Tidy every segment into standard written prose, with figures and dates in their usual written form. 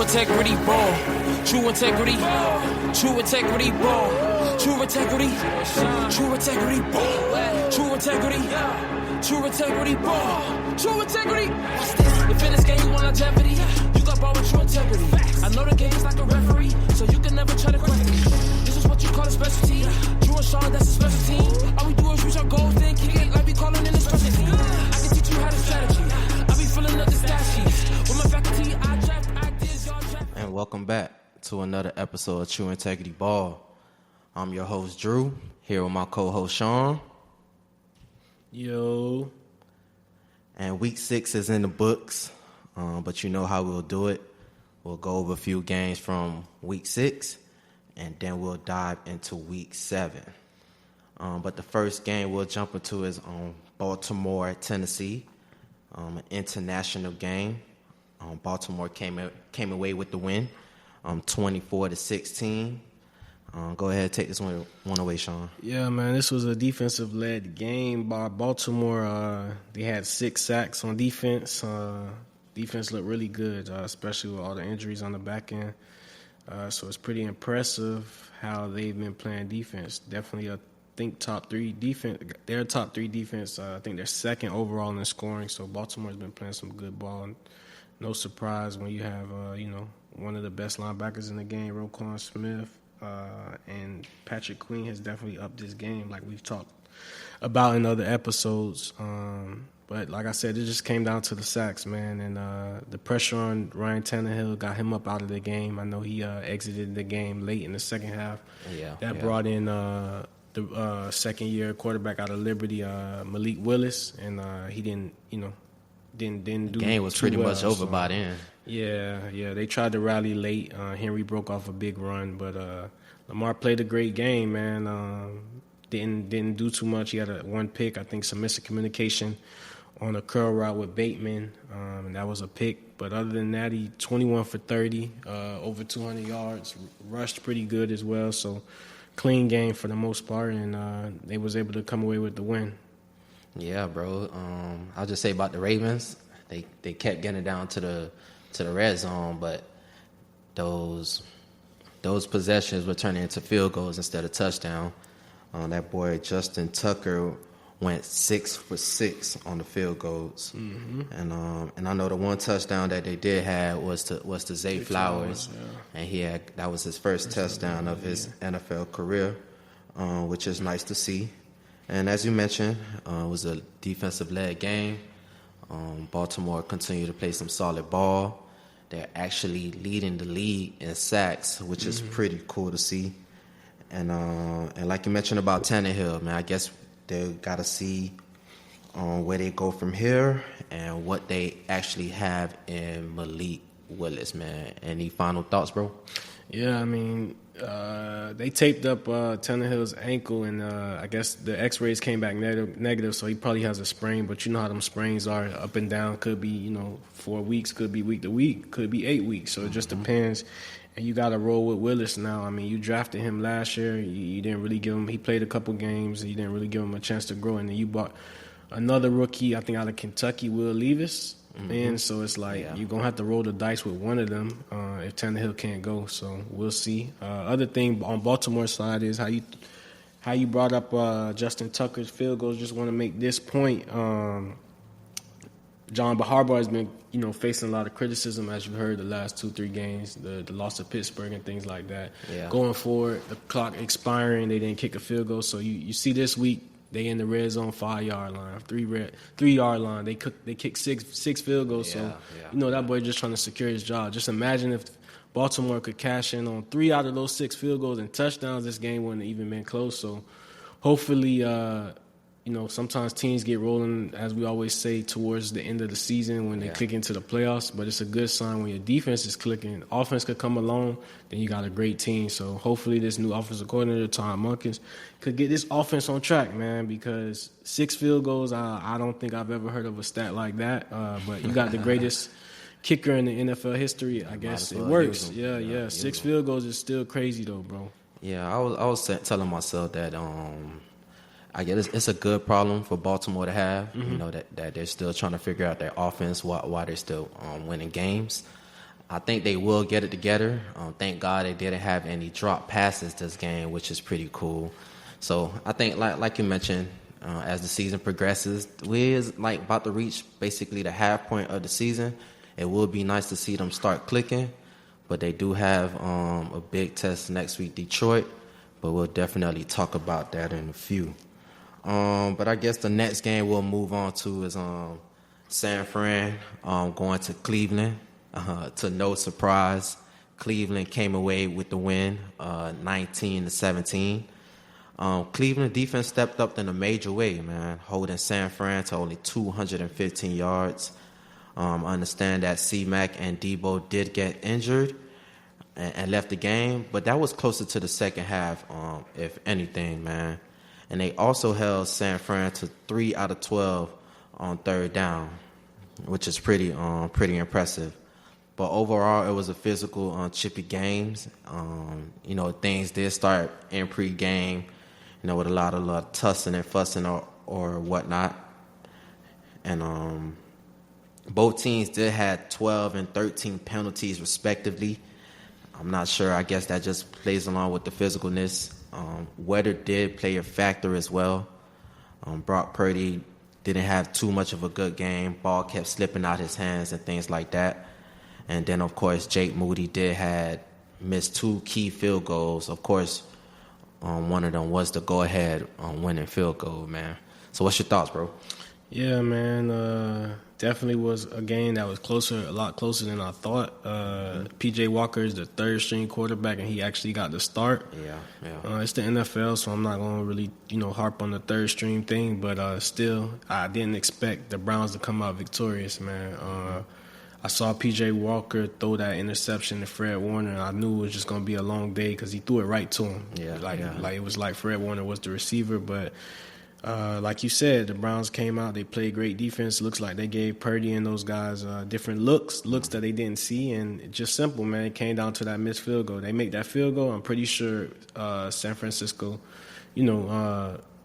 integrity ball. True integrity. True integrity ball. True integrity. True integrity ball. True integrity. True integrity ball. True integrity. If in this game you want longevity, you got ball with true integrity. I know the game is like a referee, so you can never try to question me. This is what you call a specialty. Drew and Sean, that's a special team. All we do is reach our goals, then kick it like we calling in a special team. I can teach you how to strategy. I be filling up the stat sheets. With my faculty, I draft ideas, y'all draft. And welcome back to another episode of True Integrity Ball. I'm your host, Drew, here with my co-host, Sean. Yo. And week 6 is in the books, but you know how we'll do it. We'll go over a few games from week 6, and then we'll dive into week 7. But the first game we'll jump into is on Baltimore, Tennessee, an international game. Baltimore came away with the win, 24-16. Go ahead, take this one away, Sean. Yeah, man, this was a defensive-led game by Baltimore. They had 6 sacks on defense. Defense looked really good, especially with all the injuries on the back end. So it's pretty impressive how they've been playing defense. Definitely, I think, top 3 defense. They're top 3 defense. I think they're second overall in the scoring. So Baltimore's been playing some good ball. And no surprise when you have, one of the best linebackers in the game, Roquan Smith. And Patrick Queen has definitely upped his game like we've talked about in other episodes. But like I said, it just came down to the sacks, man. And the pressure on Ryan Tannehill got him up out of the game. I know he exited the game late in the second half. That brought in the second-year quarterback out of Liberty, Malik Willis. And he didn't do the game was pretty much over by then. Yeah. They tried to rally late. Henry broke off a big run, but Lamar played a great game, man. Didn't do too much. He had one pick, I think, some miscommunication on a curl route with Bateman, and that was a pick. But other than that, he 21 for 30, over 200 yards, rushed pretty good as well. So clean game for the most part, and they was able to come away with the win. Yeah, bro. I'll just say about the Ravens, they kept getting down to the red zone, but those possessions were turning into field goals instead of touchdown. That boy Justin Tucker went 6 for 6 on the field goals, and I know the one touchdown that they did have was to Zay Flowers, and that was his first touchdown of his NFL career, which is nice to see. And as you mentioned, it was a defensive-led game. Baltimore continued to play some solid ball. They're actually leading the league in sacks, which is pretty cool to see. And like you mentioned about Tannehill, man, I guess they got to see where they go from here and what they actually have in Malik Willis, man. Any final thoughts, bro? Yeah, I mean, they taped up Tannehill's ankle, and I guess the X-rays came back negative, so he probably has a sprain. But you know how them sprains are, up and down. Could be 4 weeks, could be week to week, could be 8 weeks. So it just depends. And you got to roll with Willis now. I mean, you drafted him last year. You didn't really give him – he played a couple games. You didn't really give him a chance to grow. And then you bought another rookie, I think, out of Kentucky, Will Levis. And so it's like you're going to have to roll the dice with one of them if Tannehill can't go. So we'll see. Other thing on Baltimore's side is how you brought up Justin Tucker's field goals. Just want to make this point. John Harbaugh has been, facing a lot of criticism, as you heard, the last 2-3 games, the loss to Pittsburgh and things like that. Yeah. Going forward, the clock expiring, they didn't kick a field goal. So you see this week, they in the red zone 5-yard line, 3-yard line. They kicked six field goals. That boy just trying to secure his job. Just imagine if Baltimore could cash in on 3 out of those 6 field goals and touchdowns, this game wouldn't have even been close. So hopefully, sometimes teams get rolling, as we always say, towards the end of the season when they click into the playoffs. But it's a good sign when your defense is clicking. Offense could come along, then you got a great team. So hopefully this new offensive coordinator, Tom Munkins, could get this offense on track, man, because 6 field goals, I don't think I've ever heard of a stat like that. But you got the greatest kicker in the NFL history. I guess it works. Yeah. 6 field goals is still crazy, though, bro. Yeah, I was telling myself that I guess it's a good problem for Baltimore to have, that they're still trying to figure out their offense while they're still winning games. I think they will get it together. Thank God they didn't have any drop passes this game, which is pretty cool. So I think, like you mentioned, as the season progresses, we is like about to reach basically the half point of the season. It will be nice to see them start clicking, but they do have a big test next week, Detroit. But we'll definitely talk about that in a few. But I guess the next game we'll move on to is San Fran going to Cleveland. To no surprise, Cleveland came away with the win, 19-17. Cleveland defense stepped up in a major way, man, holding San Fran to only 215 yards. I understand that C-Mac and Debo did get injured and left the game, but that was closer to the second half, if anything, man. And they also held San Fran to 3 out of 12 on third down, which is pretty impressive. But overall, it was a physical, chippy games. Things did start in pre-game, with a lot of tussing and fussing or whatnot. And both teams did have 12 and 13 penalties, respectively. I'm not sure. I guess that just plays along with the physicalness. Weather did play a factor as well. Brock Purdy didn't have too much of a good game. Ball kept slipping out his hands and things like that. And then, of course, Jake Moody did missed 2 key field goals. Of course, one of them was the go-ahead winning field goal, man. So what's your thoughts, bro? Yeah, man. Definitely was a game that was a lot closer than I thought. P.J. Walker is the third-string quarterback, and he actually got the start. Yeah. It's the NFL, so I'm not going to really, harp on the third-string thing. But still, I didn't expect the Browns to come out victorious, man. I saw P.J. Walker throw that interception to Fred Warner, and I knew it was just going to be a long day because he threw it right to him. Like it was like Fred Warner was the receiver. But like you said, the Browns came out. They played great defense. Looks like they gave Purdy and those guys different looks that they didn't see. And it's just simple, man. It came down to that missed field goal. They make that field goal. I'm pretty sure San Francisco,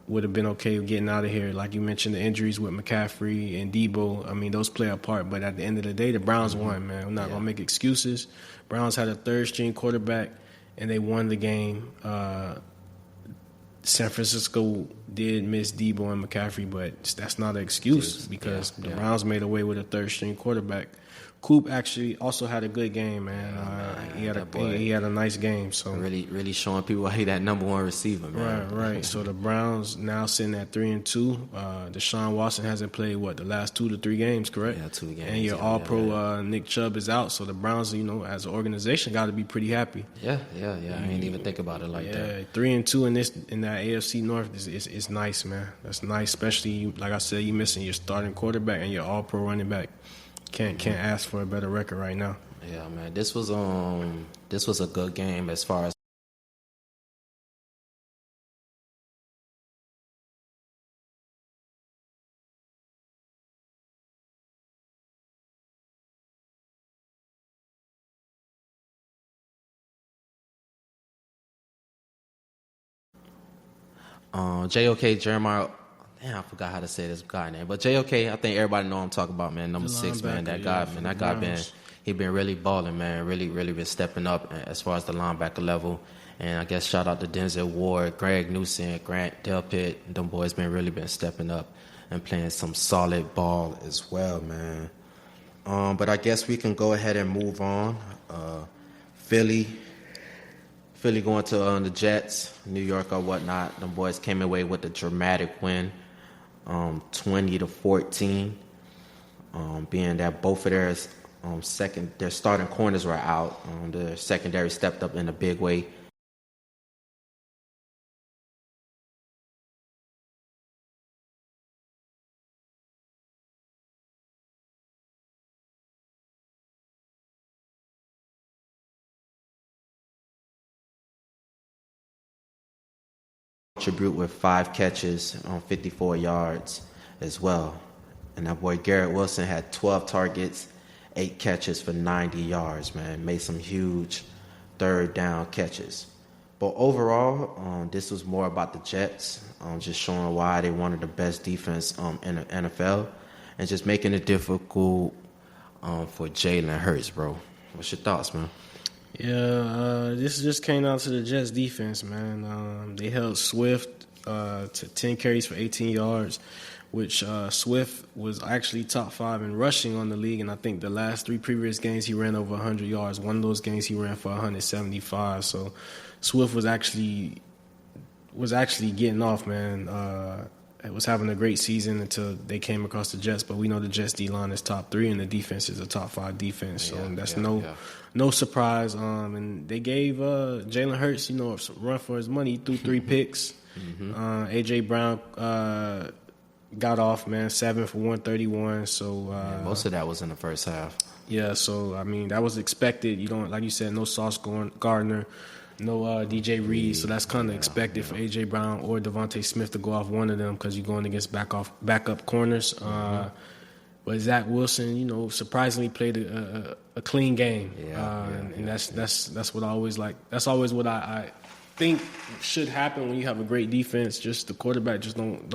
would have been okay with getting out of here. Like you mentioned, the injuries with McCaffrey and Debo, I mean, those play a part. But at the end of the day, the Browns won, man. I'm not going to make excuses. Browns had a third-string quarterback, and they won the game. San Francisco did miss Debo and McCaffrey, but that's not an excuse because the Browns made away with a third-string quarterback. Coop actually also had a good game, man. He had a nice game. So really showing people he that number one receiver, man. Right. So the Browns now sitting at 3-2. Deshaun Watson hasn't played the last 2 to 3 games, correct? Yeah, 2 games. And your All-Pro Nick Chubb is out. So the Browns, as an organization, got to be pretty happy. Yeah. I didn't even think about it like that. 3-2 in that AFC North is nice, man. That's nice, especially like I said, you missing your starting quarterback and your All-Pro running back. Can't ask for a better record right now. Yeah, man. This was a good game as far as JOK Jeremiah. Damn, I forgot how to say this guy name. But JOK, I think everybody know what I'm talking about, man. Number 6, man. That guy, he been really balling, man. Really been stepping up as far as the linebacker level. And I guess shout out to Denzel Ward, Greg Newsom, Grant Delpit. Them boys really been stepping up and playing some solid ball as well, man. But I guess we can go ahead and move on. Philly going to the Jets, New York or whatnot. Them boys came away with a dramatic win. 20-14, being that both of their starting corners were out. The secondary stepped up in a big way. Contribute with 5 catches on 54 yards as well. And that boy Garrett Wilson had 12 targets, 8 catches for 90 yards, man. Made some huge third down catches. But overall, this was more about the Jets, just showing why they wanted the best defense in the NFL and just making it difficult for Jalen Hurts, bro. What's your thoughts, man? Yeah, this just came down to the Jets defense, man. They held Swift to 10 carries for 18 yards, which Swift was actually top 5 in rushing on the league, and I think the last 3 previous games he ran over 100 yards. One of those games he ran for 175. So Swift was actually getting off, man. It was having a great season until they came across the Jets, but we know the Jets D-line is top 3 and the defense is a top 5 defense, so that's no surprise. And they gave Jalen Hurts, a run for his money. He threw 3 picks. A.J. Brown got off, man, 7 for 131. So most of that was in the first half. Yeah, so I mean that was expected. You don't, like you said, no Sauce Gardner. No DJ Reed, so that's kind of expected for A.J. Brown or Devontae Smith to go off one of them because you're going against backup corners. But Zach Wilson, surprisingly played a clean game, and that's what I always like. That's always what I think should happen when you have a great defense. Just the quarterback just don't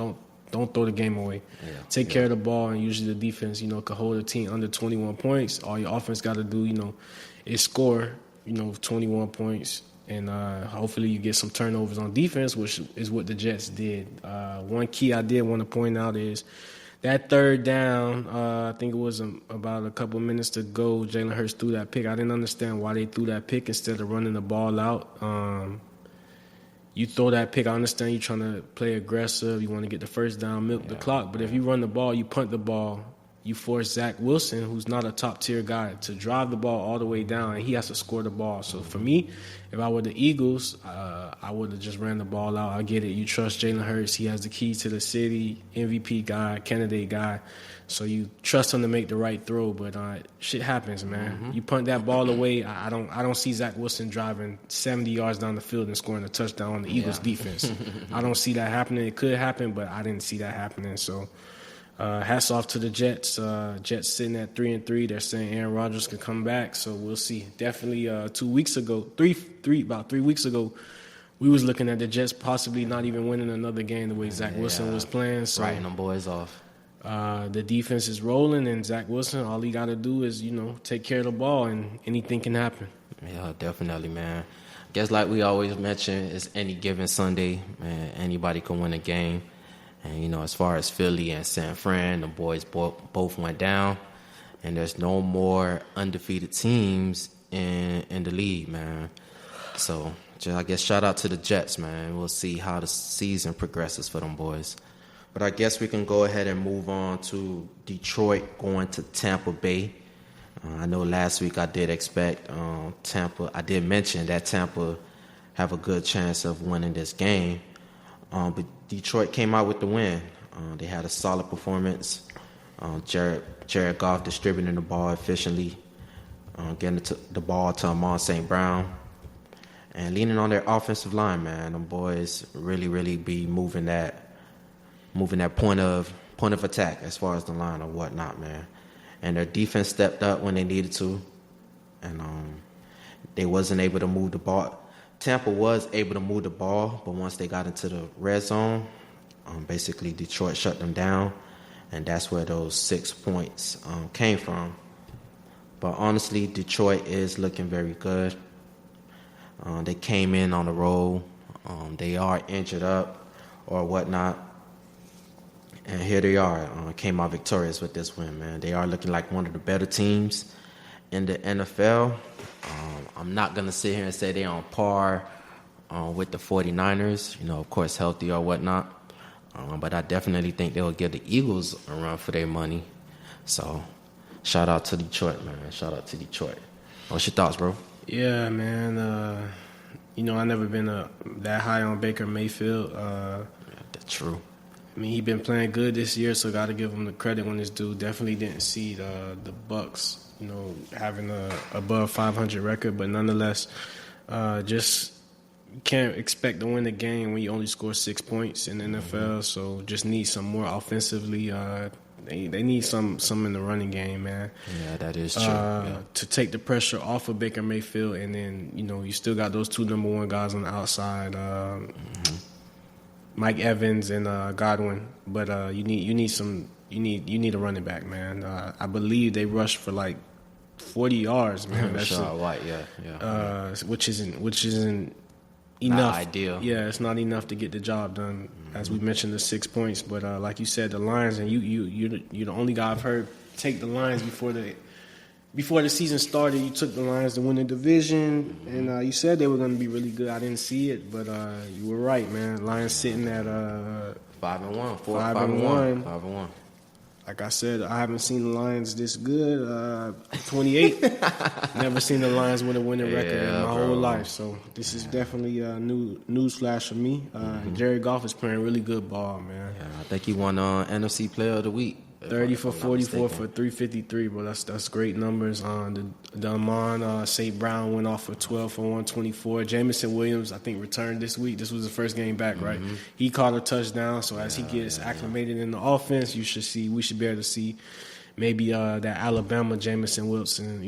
throw the game away. Take care of the ball, and usually the defense, can hold a team under 21 points. All your offense got to do, is score, 21 points. And hopefully you get some turnovers on defense, which is what the Jets did. One key I did want to point out is that third down, I think it was about a couple minutes to go, Jalen Hurts threw that pick. I didn't understand why they threw that pick instead of running the ball out. You throw that pick, I understand you're trying to play aggressive. You want to get the first down, milk the clock. But if you run the ball, you punt the ball, you force Zach Wilson, who's not a top-tier guy, to drive the ball all the way down, and he has to score the ball. So for me, if I were the Eagles, I would have just ran the ball out. I get it. You trust Jalen Hurts. He has the keys to the city, MVP guy, candidate guy. So you trust him to make the right throw, but shit happens, man. You punt that ball away, I don't see Zach Wilson driving 70 yards down the field and scoring a touchdown on the Eagles' defense. I don't see that happening. It could happen, but I didn't see that happening. So hats off to the Jets. Jets sitting at 3-3. They're saying Aaron Rodgers could come back, so we'll see. Definitely about 3 weeks ago, we was looking at the Jets possibly not even winning another game the way Zach Wilson was playing. So writing them boys off. The defense is rolling, and Zach Wilson, all he got to do is, take care of the ball, and anything can happen. Yeah, definitely, man. I guess like we always mention, it's any given Sunday, man. Anybody can win a game. And, as far as Philly and San Fran, the boys both went down. And there's no more undefeated teams in the league, man. So, I guess shout out to the Jets, man. We'll see how the season progresses for them boys. But I guess we can go ahead and move on to Detroit going to Tampa Bay. I know last week I did expect Tampa. I did mention that Tampa have a good chance of winning this game. But Detroit came out with the win. They had a solid performance. Jared Goff distributing the ball efficiently, getting the ball to Amon St. Brown, and leaning on their offensive line, man. Them boys really be moving that point of attack as far as the line or whatnot, man. And their defense stepped up when they needed to, and they wasn't able to move the ball. Tampa was able to move the ball, but once they got into the red zone, basically Detroit shut them down, and that's where those 6 points came from. But honestly, Detroit is looking very good. They came in on the roll. They are injured up or whatnot. And here they are, came out victorious with this win, man. They are looking like one of the better teams in the NFL. I'm not going to sit here and say they're on par with the 49ers, of course, healthy or whatnot. But I definitely think they'll give the Eagles a run for their money. So, shout out to Detroit, man. Shout out to Detroit. What's your thoughts, bro? Yeah, man. I never been that high on Baker Mayfield. That's true. I mean, he been playing good this year, so got to give him the credit when this dude definitely didn't see the Bucs, having a above 500 record. But nonetheless, just can't expect to win the game when you only score 6 points in the NFL. So just need some more offensively. They need some in the running game, man. Yeah, that is true. To take the pressure off of Baker Mayfield, and then you still got those 2 number 1 guys on the outside. Mike Evans and Godwin, but you need a running back, man. I believe they rushed for like 40 yards, man. That's Rashad White, yeah. Which isn't enough. Not ideal. Yeah, it's not enough to get the job done. As we mentioned, the 6 points, but like you said, the Lions, and you're the only guy I've heard take the Lions before the season started. You took the Lions to win the division, and you said they were going to be really good. I didn't see it, but you were right, man. Lions sitting at 5-1, 5-1. 5-1. Like I said, I haven't seen the Lions this good. 28. Never seen the Lions with a winning record in my whole life. So this is definitely a news flash for me. Jared Goff is playing really good ball, man. Yeah, I think he won NFC Player of the Week. 30 for 44 for 353, bro. That's great numbers. The Amon St. Brown went off for 12 for 124. Jamison Williams, I think, returned this week. This was the first game back, right? He caught a touchdown. So as he gets acclimated in the offense, we should be able to see maybe that Alabama Jamison Wilson,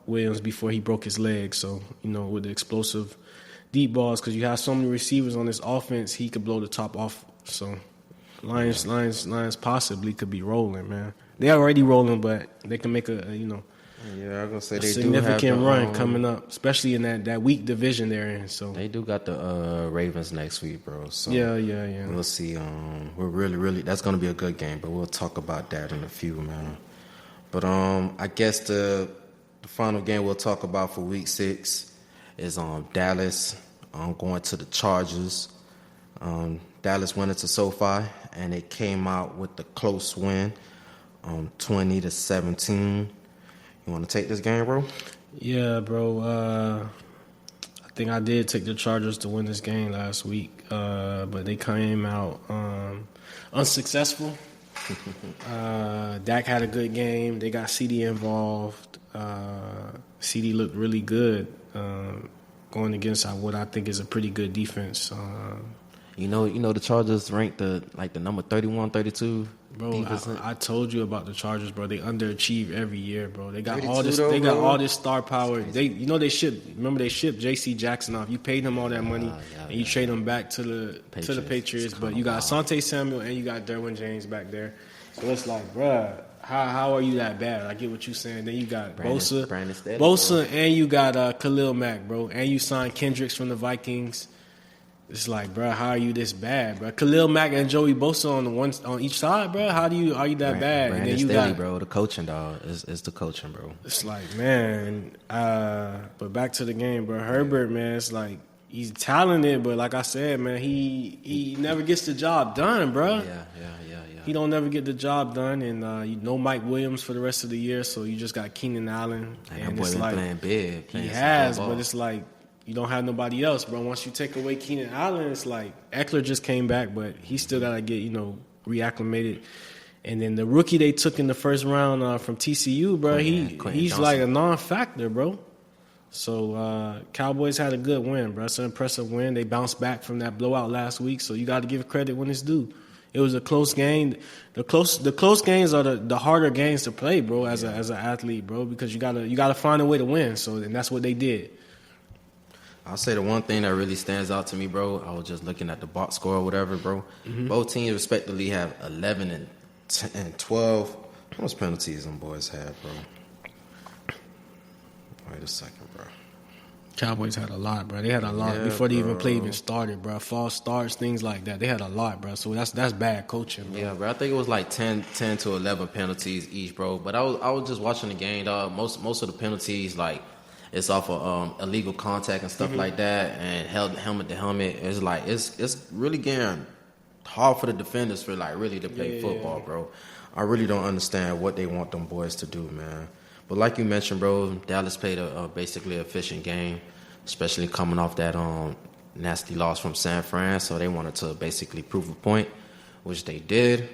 Williams before he broke his leg. So with the explosive deep balls, because you have so many receivers on this offense, he could blow the top off. So. Lions possibly could be rolling, man. They're already rolling, but they can make a significant run coming up, especially in that weak division they're in. So they do got the Ravens next week, bro. So yeah. We'll see. We're really that's gonna be a good game, but we'll talk about that in a few, man. But I guess the final game we'll talk about for Week 6 is Dallas going to the Chargers. Dallas went into SoFi, and it came out with a close win, 20-17. You want to take this game, bro? Yeah, bro. I think I did take the Chargers to win this game last week, but they came out unsuccessful. Dak had a good game. They got CD involved. CD looked really good going against what I think is a pretty good defense. The Chargers ranked the number 31, 32. Bro, I told you about the Chargers, bro. They underachieve every year, bro. They got all this. They got all this star power. They shipped J.C. Jackson off. You paid him all that money, and you trade him back to the Patriots. But you got Asante Samuel and you got Derwin James back there. So it's like, bro, how are you that bad? I get what you're saying. Then you got Bosa, and you got Khalil Mack, bro, and you signed Kendricks from the Vikings. It's like, bro, how are you this bad, bro? Khalil Mack and Joey Bosa on each side, bro. Are you that bad? Brandon and then you Staley, bro, the coaching dog is the coaching, bro. It's like, man. But back to the game, bro. Herbert, man. It's like he's talented, but like I said, man, he never gets the job done, bro. Yeah. He don't never get the job done, and Mike Williams for the rest of the year. So you just got Keenan Allen, and boy it's like playing big. He has, but it's like. You don't have nobody else, bro. Once you take away Keenan Allen, it's like Eckler just came back, but he still got to get, reacclimated. And then the rookie they took in the first round from TCU, bro, he's Johnson. Like a non-factor, bro. So Cowboys had a good win, bro. It's an impressive win. They bounced back from that blowout last week, so you got to give credit when it's due. It was a close game. The close games are the harder games to play, bro, as an athlete, bro, because you gotta find a way to win. So and that's what they did. I'll say the one thing that really stands out to me, bro, I was just looking at the box score or whatever, bro. Both teams respectively have 11 and 12. How much penalties them boys had, bro? Wait a second, bro. Cowboys had a lot, bro. They had a lot before the play even started, bro. False starts, things like that. They had a lot, bro. So that's bad coaching, bro. Yeah, bro. I think it was like 10 to 11 penalties each, bro. But I was just watching the game, dog. Most of the penalties, like, it's off of illegal contact and stuff like that, and helmet to helmet. It's like it's really getting hard for the defenders for really to play football, bro. I really don't understand what they want them boys to do, man. But like you mentioned, bro, Dallas played a basically efficient game, especially coming off that nasty loss from San Fran. So they wanted to basically prove a point, which they did.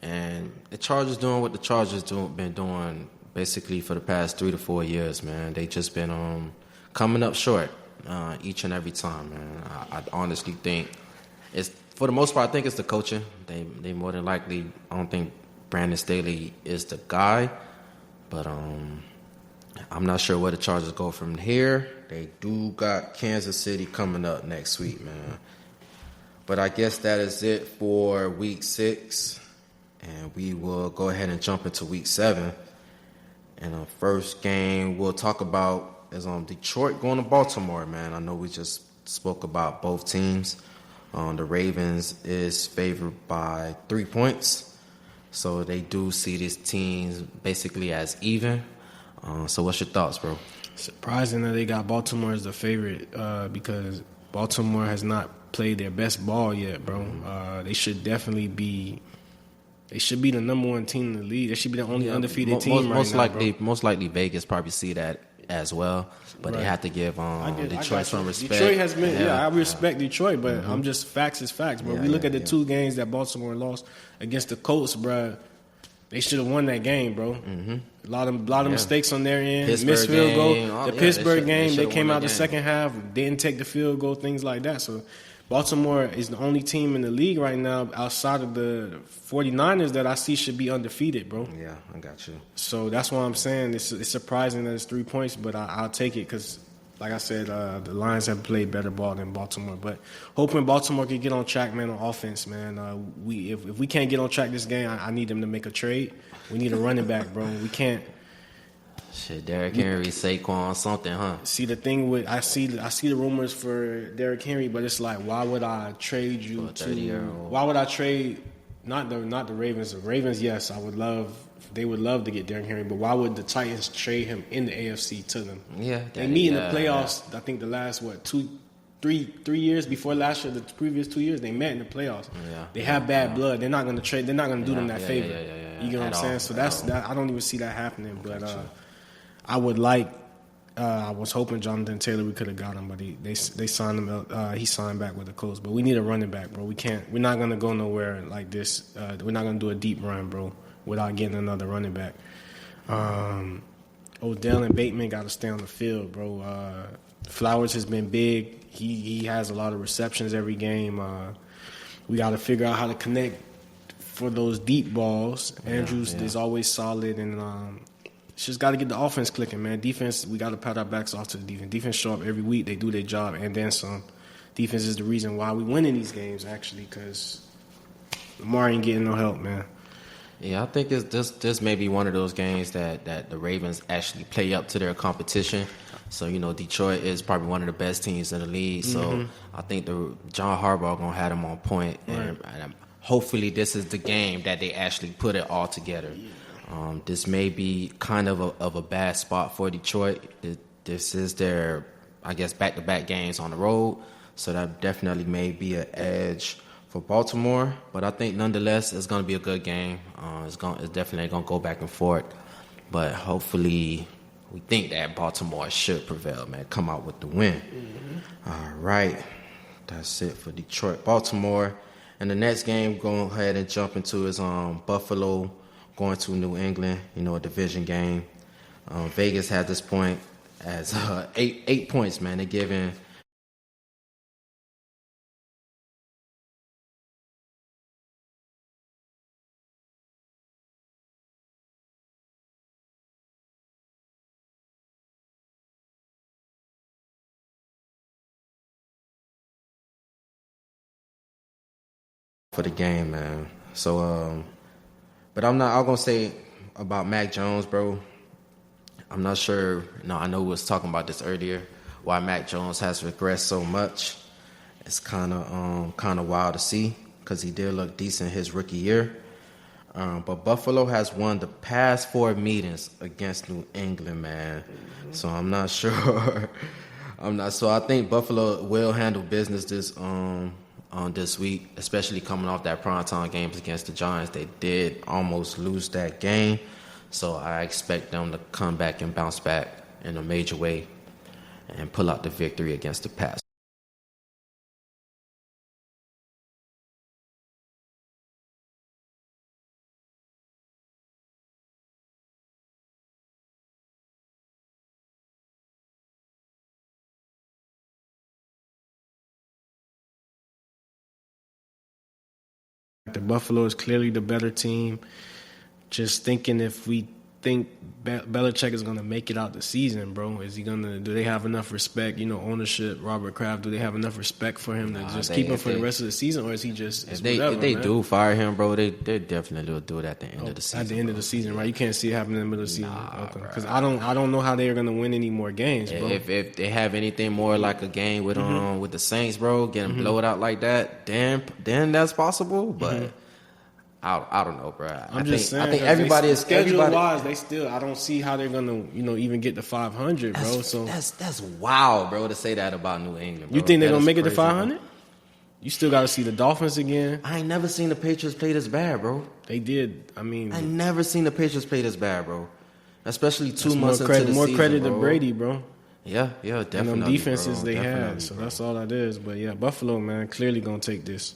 And the Chargers doing what the Chargers been doing basically for the past 3 to 4 years, man. They just been coming up short each and every time, man. I honestly think it's, for the most part, I think it's the coaching. They more than likely, I don't think Brandon Staley is the guy, but I'm not sure where the Chargers go from here. They do got Kansas City coming up next week, man. But I guess that is it for Week 6, and we will go ahead and jump into Week 7. And the first game we'll talk about is Detroit going to Baltimore, man. I know we just spoke about both teams. The Ravens is favored by 3 points. So they do see these teams basically as even. So what's your thoughts, bro? Surprising that they got Baltimore as the favorite because Baltimore has not played their best ball yet, bro. They should definitely be. They should be the number one team in the league. They should be the only undefeated team most right likely, now, bro. Most likely Vegas probably see that as well. But they have to give Detroit some respect. Detroit has been, I respect Detroit, but I'm just facts is facts, bro. We look at the 2 games that Baltimore lost against the Colts, bro. They should have won that game, bro. A lot of mistakes on their end. Missed field goal. The Pittsburgh game, they came out the second half, didn't take the field goal, things like that. So Baltimore is the only team in the league right now outside of the 49ers that I see should be undefeated, bro. Yeah, I got you. So that's why I'm saying it's surprising that it's 3 points, but I'll take it because, like I said, the Lions have played better ball than Baltimore. But hoping Baltimore can get on track, man, on offense, man. If we can't get on track this game, I need them to make a trade. We need a running back, bro. We can't. Shit, Derrick Henry, Saquon, something, huh? See, the thing with I see the rumors for Derrick Henry, but it's like, why would I trade you to? Why would I trade not the Ravens? The Ravens, yes, they would love to get Derrick Henry, but why would the Titans trade him in the AFC to them? Yeah, they meet in the playoffs. Yeah. I think the last 3 years before last year, the previous 2 years, they met in the playoffs. Yeah. They have bad blood. They're not going to trade. They're not going to do them that favor. You get what I'm saying? So that's that. I don't even see that happening. But I would like. I was hoping Jonathan Taylor we could have got him, but they signed him. He signed back with the Colts. But we need a running back, bro. We're not going to go nowhere like this. We're not going to do a deep run, bro, without getting another running back. Odell and Bateman got to stay on the field, bro. Flowers has been big. He has a lot of receptions every game. We got to figure out how to connect for those deep balls. Andrews is always solid, and just got to get the offense clicking, man. Defense, we got to pat our backs off to the defense. Defense show up every week. They do their job, and then some. Defense is the reason why we win in these games, actually, because Lamar ain't getting no help, man. Yeah, I think this may be one of those games that the Ravens actually play up to their competition. So, Detroit is probably one of the best teams in the league. So, I think John Harbaugh going to have them on point. And hopefully this is the game that they actually put it all together. This may be kind of a bad spot for Detroit. This is their, I guess, back-to-back games on the road. So, that definitely may be an edge for Baltimore. But I think nonetheless it's going to be a good game. It's definitely going to go back and forth. But hopefully we think that Baltimore should prevail, man. Come out with the win. All right. That's it for Detroit, Baltimore. And the next game, go ahead and jump into is Buffalo going to New England, a division game. Vegas had this point as 8 points, man. They're giving for the game, man. So, but I'm gonna say about Mac Jones, bro. I'm not sure. I know we was talking about this earlier. Why Mac Jones has regressed so much? It's kind of wild to see because he did look decent his rookie year. But Buffalo has won the past 4 meetings against New England, man. So I'm not sure. So I think Buffalo will handle business this week, especially coming off that primetime games against the Giants. They did almost lose that game, so I expect them to come back and bounce back in a major way and pull out the victory against the Pats. The Buffalo is clearly the better team. Just thinking if we think Belichick is gonna make it out the season, bro? Is he gonna? Do they have enough respect? Ownership, Robert Kraft. Do they have enough respect for him to just keep him for the rest of the season, or is he just? If they do fire him, bro, they definitely will do it at the end of the season. At the end of the season, right? You can't see it happening in the middle of the season, because I don't know how they are gonna win any more games, bro. If they have anything more like a game with with the Saints, bro, getting blown out like that, then that's possible, but. I don't know, bro. I'm just saying. I think everybody is schedule-wise. They still. I don't see how they're gonna, even get to 500, bro. So that's wild, bro, to say that about New England. Bro. You think they're gonna make it to 500? You still got to see the Dolphins again. I ain't never seen the Patriots play this bad, bro. They did. I never seen the Patriots play this bad, bro. Especially 2 months into the season, more credit to Brady, bro. Yeah, definitely. And them defenses they had, so that's all that is. But yeah, Buffalo, man, clearly gonna take this.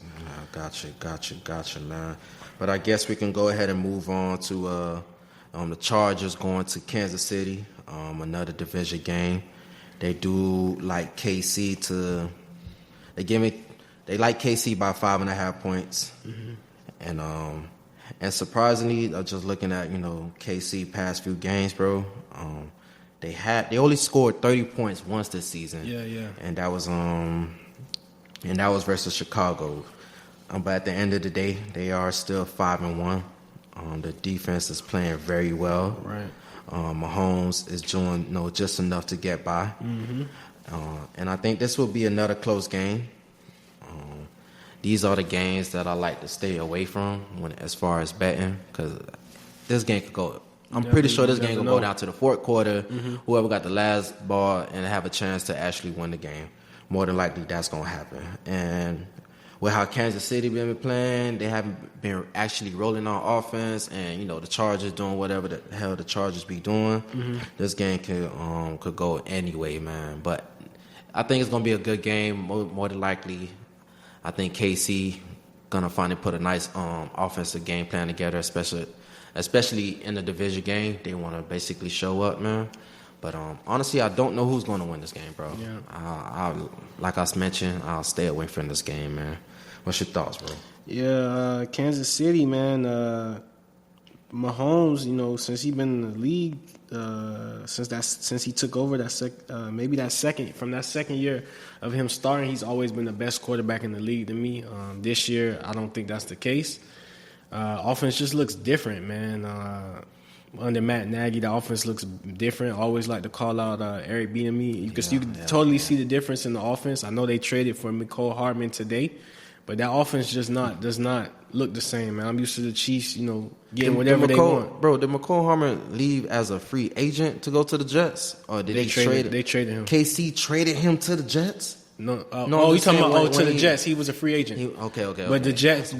Gotcha, man. But I guess we can go ahead and move on to the Chargers going to Kansas City, another division game. They do like KC they like KC by 5.5 points, and surprisingly, just looking at KC past few games, bro. They only scored 30 points once this season. Yeah. And that was versus Chicago. But at the end of the day, they are still 5-1. The defense is playing very well. Right. Mahomes is doing just enough to get by. And I think this will be another close game. These are the games that I like to stay away from as far as betting, because this game could go. I'm pretty sure this game will go down to the fourth quarter. Whoever got the last ball and have a chance to actually win the game. More than likely, that's going to happen. And with how Kansas City been playing, they haven't been actually rolling on offense, and the Chargers doing whatever the hell the Chargers be doing. This game could go anyway, man. But I think it's gonna be a good game. More than likely, I think KC gonna finally put a nice offensive game plan together, especially in the division game. They want to basically show up, man. But honestly, I don't know who's going to win this game, bro. Yeah. Like I mentioned, I'll stay away from this game, man. What's your thoughts, bro? Yeah, Kansas City, man. Mahomes, since he been in the league, since he took over that second year of him starting, he's always been the best quarterback in the league to me. This year, I don't think that's the case. Offense just looks different, man. Under Matt Nagy, the offense looks different. I always like to call out Eric Bieniemy. You can totally see the difference in the offense. I know they traded for Mecole Hardman today, but that offense does not look the same, man. I'm used to the Chiefs, getting whatever they want. Bro, did Mecole Hardman leave as a free agent to go to the Jets, or did they trade him? They traded him. KC traded him to the Jets. No, you talking about to the Jets? He was a free agent. Okay. But the Jets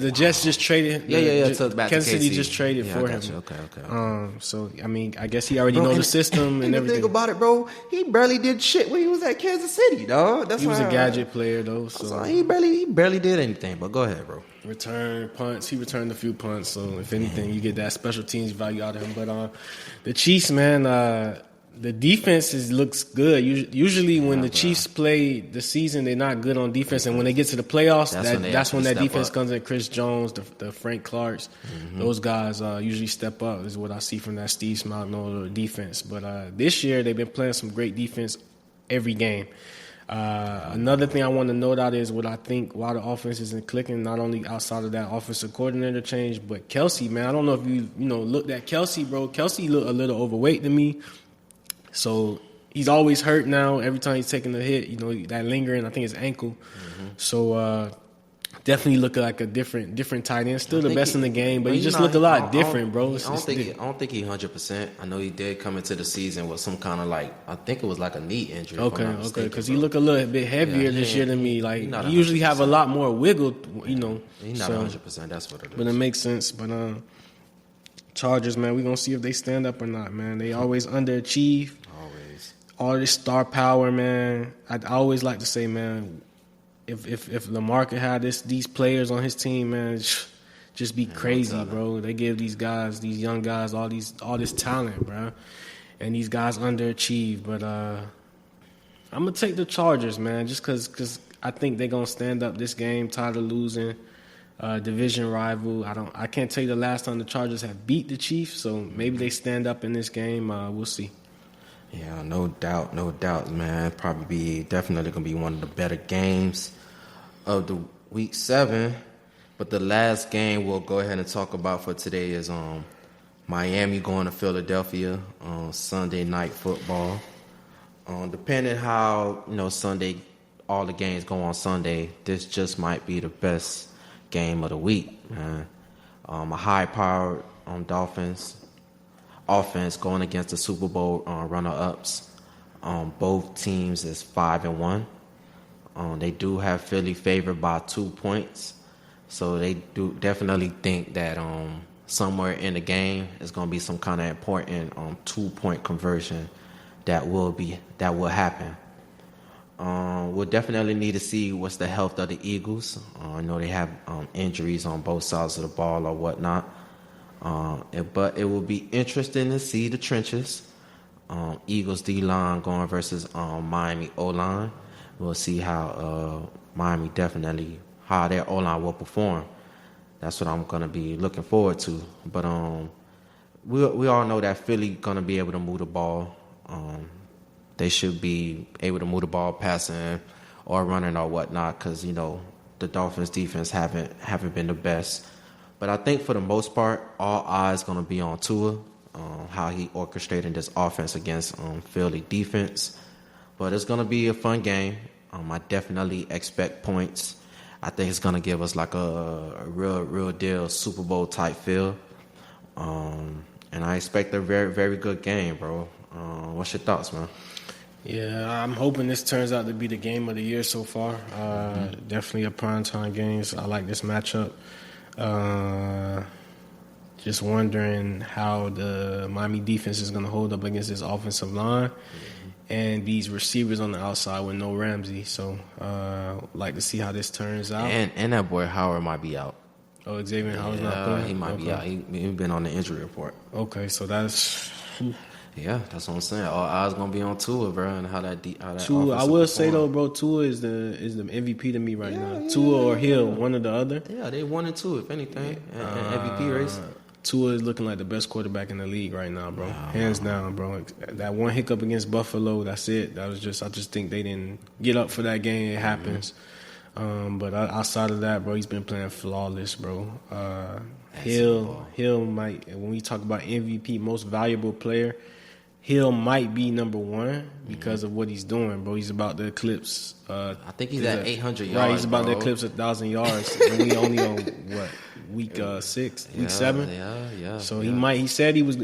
just traded him. Kansas City just traded for him. Okay. So I guess he already knows the system and everything. The thing about it, bro, he barely did shit when he was at Kansas City, dog. He was a gadget player, though. So he barely did anything. But go ahead, bro. Return punts. He returned a few punts. So if anything, you get that special teams value out of him. But the Chiefs, man. The defense looks good. Usually when the Chiefs play the season, they're not good on defense. And when they get to the playoffs, that's when that defense comes in. Chris Jones, the Frank Clarks, those guys usually step up, is what I see from that Steve Spagnuolo defense. But this year, they've been playing some great defense every game. Another thing I want to note out is what I think why the offense isn't clicking, not only outside of that offensive coordinator change, but Kelsey, man. I don't know if you looked at Kelsey, bro. Kelsey looked a little overweight to me. So he's always hurt now. Every time he's taking a hit, that lingering, I think his ankle. So definitely look like a different tight end. Still the best in the game, but he just looked a lot different, bro. I don't think he 100%. I know he did come into the season with some kind of I think it was like a knee injury. Okay, because he looked a little bit heavier this year than me. He usually have a lot more wiggle, He's not 100%. That's what it is. But it makes sense. But Chargers, man, we're going to see if they stand up or not, man. They always underachieve. Always. All this star power, man. I always like to say, man, if Lamar could have these players on his team, man, just be crazy, bro. They give these young guys, all this talent, bro. And these guys underachieve. But I'm going to take the Chargers, man, just because I think they're going to stand up this game, tired of losing. division rival. I can't tell you the last time the Chargers have beat the Chiefs, so maybe they stand up in this game. We'll see. Yeah, no doubt, man. Definitely gonna be one of the better games of the week 7. But the last game we'll go ahead and talk about for today is Miami going to Philadelphia on Sunday Night Football. Depending how Sunday, all the games go on Sunday, this just might be the best game of the week, man. A high-powered Dolphins offense going against the Super Bowl runner-ups. Both teams is 5-1. They do have Philly favored by 2 points, so they do definitely think that somewhere in the game is going to be some kind of important 2-point conversion that will happen. We'll definitely need to see what's the health of the Eagles. I know they have injuries on both sides of the ball or whatnot. But it will be interesting to see the trenches. Eagles D-line going versus Miami O-line. We'll see how Miami how their O-line will perform. That's what I'm going to be looking forward to. But we all know that Philly going to be able to move the ball. They should be able to move the ball passing or running or whatnot because, the Dolphins defense haven't been the best. But I think for the most part, all eyes going to be on Tua, how he orchestrated this offense against Philly defense. But it's going to be a fun game. I definitely expect points. I think it's going to give us like a real deal Super Bowl type feel. And I expect a very, very good game, bro. What's your thoughts, man? Yeah, I'm hoping this turns out to be the game of the year so far. Definitely a primetime game. So I like this matchup. Just wondering how the Miami defense is going to hold up against this offensive line and these receivers on the outside with no Ramsey. So like to see how this turns out. And that boy Howard might be out. Oh, Xavier Howard's not playing? He might be out. He's been on the injury report. Okay, so that's... Yeah, that's what I'm saying. All eyes gonna be on Tua, bro, and how that Tua. I will say though, bro, Tua is the MVP to me right now. Tua or Hill, one or the other. Yeah, they 1 and 2 if anything. MVP race. Tua is looking like the best quarterback in the league right now, bro. Hands down, bro. That one hiccup against Buffalo, that's it. I just think they didn't get up for that game. It happens. But outside of that, bro, he's been playing flawless, bro. Hill might, when we talk about MVP, most valuable player, Hill might be number 1 because of what he's doing, bro. He's about to eclipse. I think he's at 800 yards. Right, he's about to eclipse 1,000 yards, and we only on week 6, week 7. Yeah. So he might. He said he was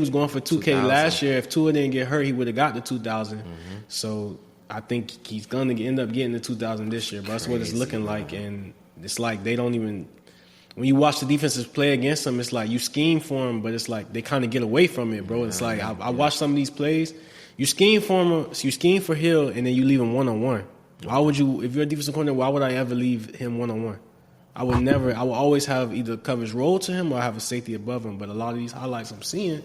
going for 2K last year. If Tua didn't get hurt, he would have got the 2,000. So I think he's gonna end up getting the 2,000 this year. But that's what it's looking like, and it's like they don't even. When you watch the defenses play against them, it's like you scheme for them, but it's like they kind of get away from it, bro. It's like I watch some of these plays. You scheme for him, you scheme for Hill, and then you leave him 1-on-1. Why would you, if you're a defensive coordinator, why would I ever leave him 1-on-1? I would never. I will always have either coverage roll to him or have a safety above him. But a lot of these highlights I'm seeing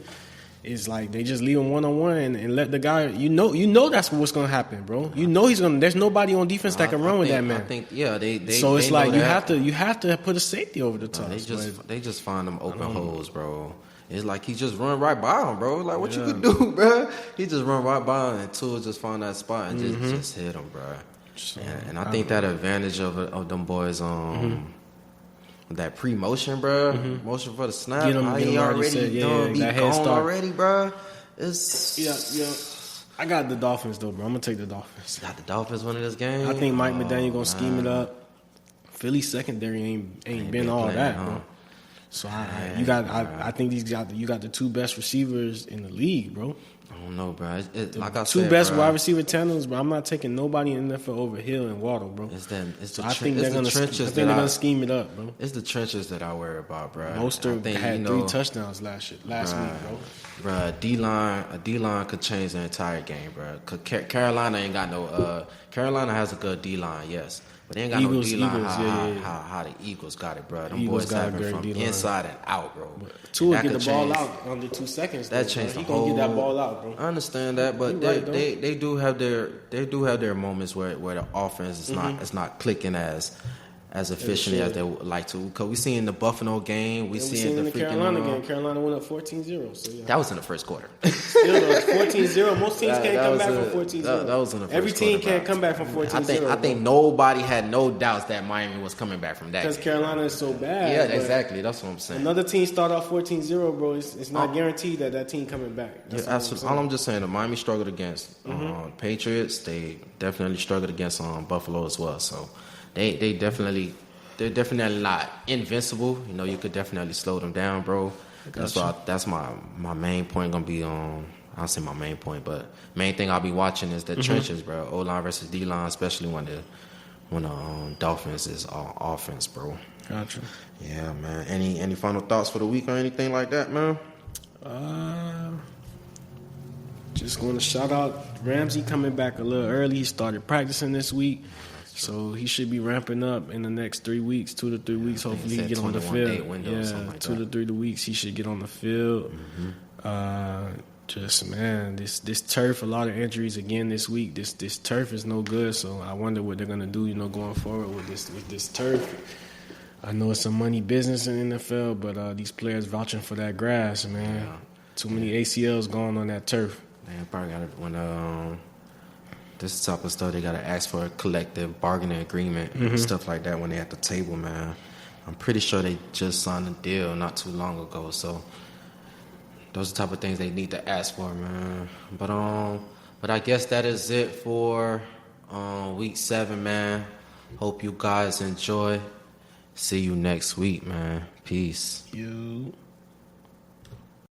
is like they just leave him 1-on-1 and let the guy. You know that's what's gonna happen, bro. You know he's gonna. There's nobody on defense that can run with that man. I think they. So it's they like you have to put a safety over the top. They just find them open holes, bro. It's like he just run right by him, bro. Like what you could do, bro? He just run right by him and Tua just find that spot and just hit him, bro. So, and I think that advantage of them boys that pre-motion, bro, motion for the snap, he already done, that head start already, bro. It's I got the Dolphins though, bro. I'm gonna take the Dolphins. Got the Dolphins winning this game. I think Mike McDaniel gonna scheme it up. Philly's secondary ain't been all that, bro. So I think you got the 2 best receivers in the league, bro. I don't know, bro. Like I said, 2 best wide receiver tandems, but I'm not taking nobody in the NFL over Hill and Waddle, bro. I think they're gonna scheme it up, bro. It's the trenches that I worry about, bro. Mostert had 3 touchdowns last week, bro. Bro, D-line could change the entire game, bro. Carolina ain't got no. Carolina has a good D-line, yes. But they ain't got no D-line how the Eagles got it, bro. Them boys have it from D-line. Inside and out, bro. Tua get the ball out under 2 seconds. That changed the whole. He gonna get that ball out, bro. I understand that, but they do have their moments where the offense is not clicking as as efficiently as they would like to. Because we seen the Buffalo game, we seen the freaking Carolina game. Carolina went up 14-0. So yeah. That was in the first quarter. Still though, 14-0. Most teams can't come back from 14-0. That was in the first Every team quarter, can't come back from 14-0. I think nobody had no doubts that Miami was coming back from that. Because Carolina is so bad. Yeah, exactly. That's what I'm saying. Another team start off 14-0, bro. It's not guaranteed that team coming back. That's all I'm just saying. The Miami struggled against Patriots. They definitely struggled against Buffalo as well. So they're definitely not invincible. You know, you could definitely slow them down, bro. That's my main point gonna be on. I'll say my main point, but main thing I'll be watching is the trenches, bro. O-line versus D-line, especially when the Dolphins is all offense, bro. Gotcha. Yeah, man. Any final thoughts for the week or anything like that, man? Just going to shout out Ramsey coming back a little early. He started practicing this week, so he should be ramping up in the next 3 weeks, 2 to 3 weeks. Hopefully, he get on the field. Like 2 to 3 weeks, he should get on the field. Just man, this turf, a lot of injuries again this week. This turf is no good, so I wonder what they're gonna do. You know, going forward with this turf. I know it's a money business in the NFL, but these players vouching for that grass, man. Yeah. Too many ACLs going on that turf. Man, probably got when this type of stuff they gotta ask for a collective bargaining agreement and stuff like that when they at the table, man. I'm pretty sure they just signed a deal not too long ago, so those are the type of things they need to ask for, man. But I guess that is it for week 7, man. Hope you guys enjoy. See you next week, man. Peace. You.